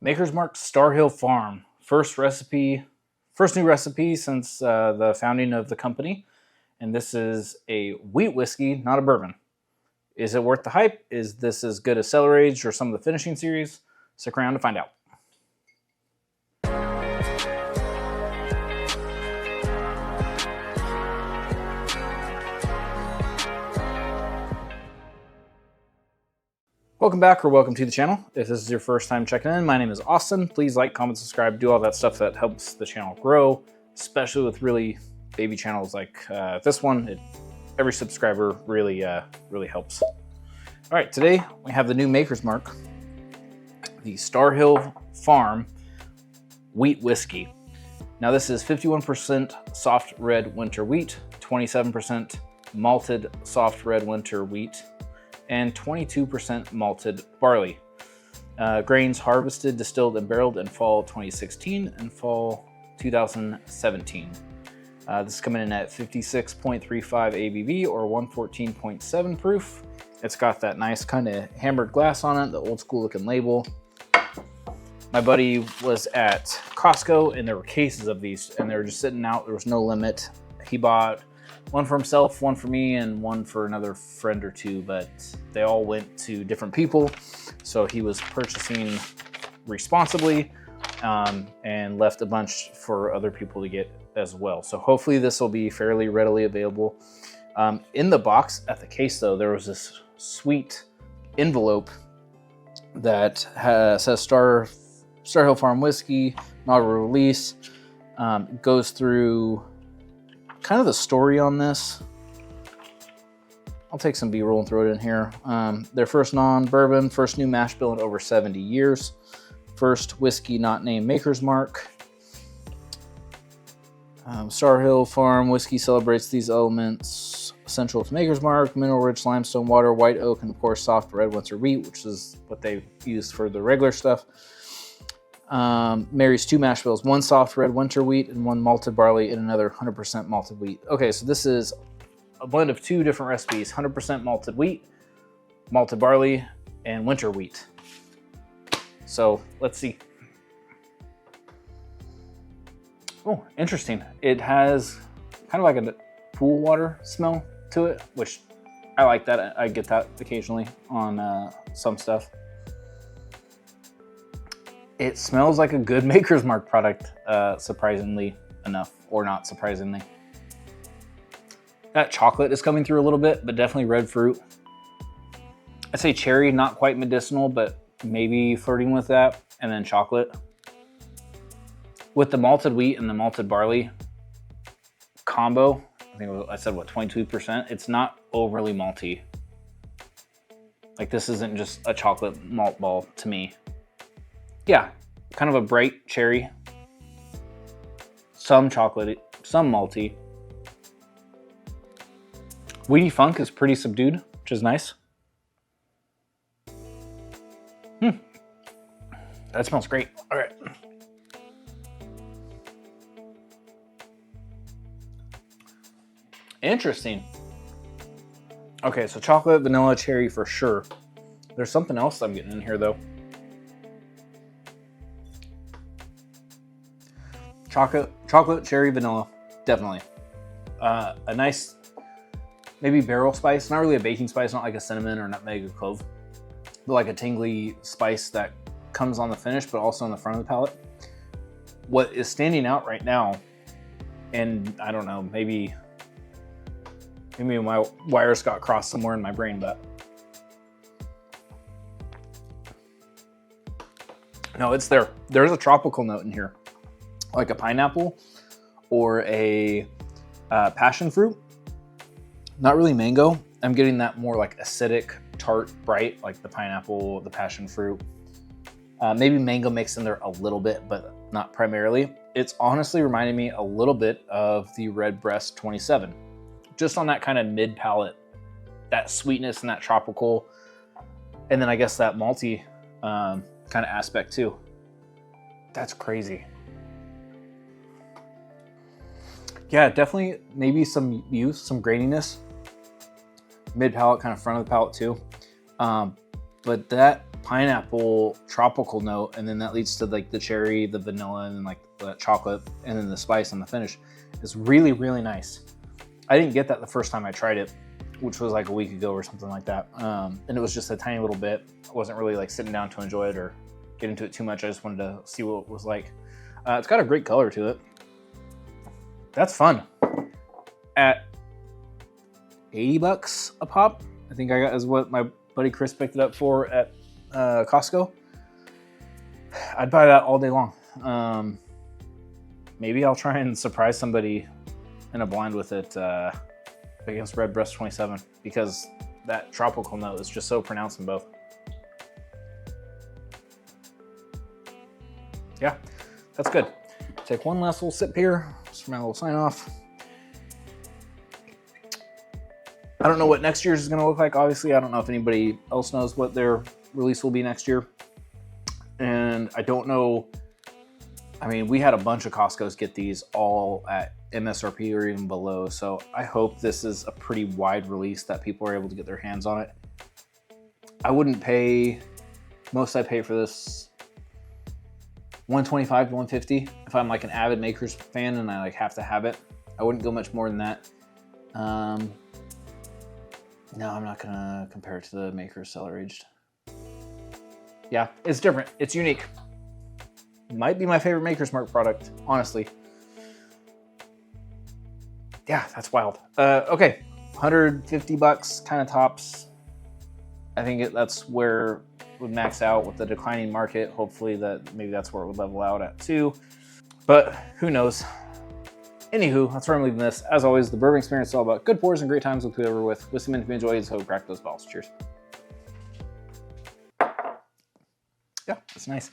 Maker's Mark Star Hill Farm. First new recipe since the founding of the company. And this is a wheat whiskey, not a bourbon. Is it worth the hype? Is this as good as Cellar Aged or some of the finishing series? Stick around to find out. Welcome back or welcome to the channel. If this is your first time checking in, my name is Austin. Please like, comment, subscribe, do all that stuff that helps the channel grow, especially with really baby channels like this one. Every subscriber really helps. All right, today we have the new Maker's Mark, the Star Hill Farm Wheat Whiskey. Now this is 51% soft red winter wheat, 27% malted soft red winter wheat, and 22% malted barley. Grains harvested, distilled, and barreled in fall 2016 and fall 2017. This is coming in at 56.35 ABV or 114.7 proof. It's got that nice kind of hammered glass on it, the old school looking label. My buddy was at Costco and there were cases of these and they were just sitting out. There was no limit. He bought one for himself, one for me, and one for another friend or two, but they all went to different people. So he was purchasing responsibly and left a bunch for other people to get as well. So hopefully this will be fairly readily available. In the box at the case though, there was this sweet envelope that says Star Hill Farm Whiskey, inaugural release. Goes through kind of the story on this. I'll take some B-roll and throw it in here. Their first non-bourbon, first new mash bill in over 70 years. First whiskey not named Maker's Mark. Star Hill Farm Whiskey celebrates these elements essential to Maker's Mark: mineral-rich limestone water, white oak, and of course soft red winter wheat, which is what they use for the regular stuff. Marries two mash bills, one soft red winter wheat and one malted barley and another 100% malted wheat. Okay, so this is a blend of two different recipes: 100% malted wheat, malted barley, and winter wheat. So let's see. Oh, interesting. It has kind of like a pool water smell to it, which I like that. I get that occasionally on some stuff. It smells like a good Maker's Mark product, surprisingly enough, or not surprisingly. That chocolate is coming through a little bit, but definitely red fruit. I'd say cherry, not quite medicinal, but maybe flirting with that, and then chocolate. With the malted wheat and the malted barley combo, I think I said, what, 22%? It's not overly malty. Like, this isn't just a chocolate malt ball to me. Yeah, kind of a bright cherry, some chocolate, some malty. Weedy funk is pretty subdued, which is nice. That smells great. All right. Interesting. Okay, so chocolate, vanilla, cherry for sure. There's something else I'm getting in here though. Chocolate, cherry, vanilla, definitely. A nice, maybe barrel spice, not really a baking spice, not like a cinnamon or nutmeg or clove, but like a tingly spice that comes on the finish, but also on the front of the palate. What is standing out right now, and I don't know, maybe my wires got crossed somewhere in my brain, but no, it's there. There's a tropical note in here, like a pineapple or a passion fruit. Not really mango. I'm getting that more like acidic, tart, bright, like the pineapple, the passion fruit. Maybe mango mixed in there a little bit, but not primarily. It's honestly reminding me a little bit of the Redbreast 27. Just on that kind of mid palate, that sweetness and that tropical, and then I guess that malty kind of aspect too. That's crazy. Yeah, definitely maybe some youth, some graininess. Mid palate, kind of front of the palate too. But that pineapple tropical note, and then that leads to like the cherry, the vanilla, and then like the chocolate, and then the spice on the finish. It's really, really nice. I didn't get that the first time I tried it, which was like a week ago or something like that. And it was just a tiny little bit. I wasn't really like sitting down to enjoy it or get into it too much. I just wanted to see what it was like. It's got a great color to it. That's fun. At 80 bucks a pop, I think I got is what my buddy Chris picked it up for at Costco. I'd buy that all day long. Maybe I'll try and surprise somebody in a blind with it against Redbreast 27, because that tropical note is just so pronounced in both. Yeah, that's good. Take one last little sip here, just for my little sign off. I don't know what next year's is gonna look like. Obviously, I don't know if anybody else knows what their release will be next year. And I don't know, I mean, we had a bunch of Costco's get these all at MSRP or even below. So I hope this is a pretty wide release that people are able to get their hands on it. I wouldn't pay, most I pay for this, $125 to $150 if I'm like an avid Makers fan and I like have to have it. I wouldn't go much more than that. No, I'm not gonna compare it to the Makers Cellar Aged. Yeah, it's different. It's unique. Might be my favorite Maker's Mark product, honestly. Yeah, that's wild. Okay, 150 bucks kind of tops. I think that's where it would max out with the declining market. Hopefully that maybe that's where it would level out at too. But who knows? Anywho, that's where I'm leaving this. As always, the bourbon experience is all about good pours and great times with whoever we're with. Listen in if you enjoy it, so crack those balls. Cheers. Yeah, it's nice.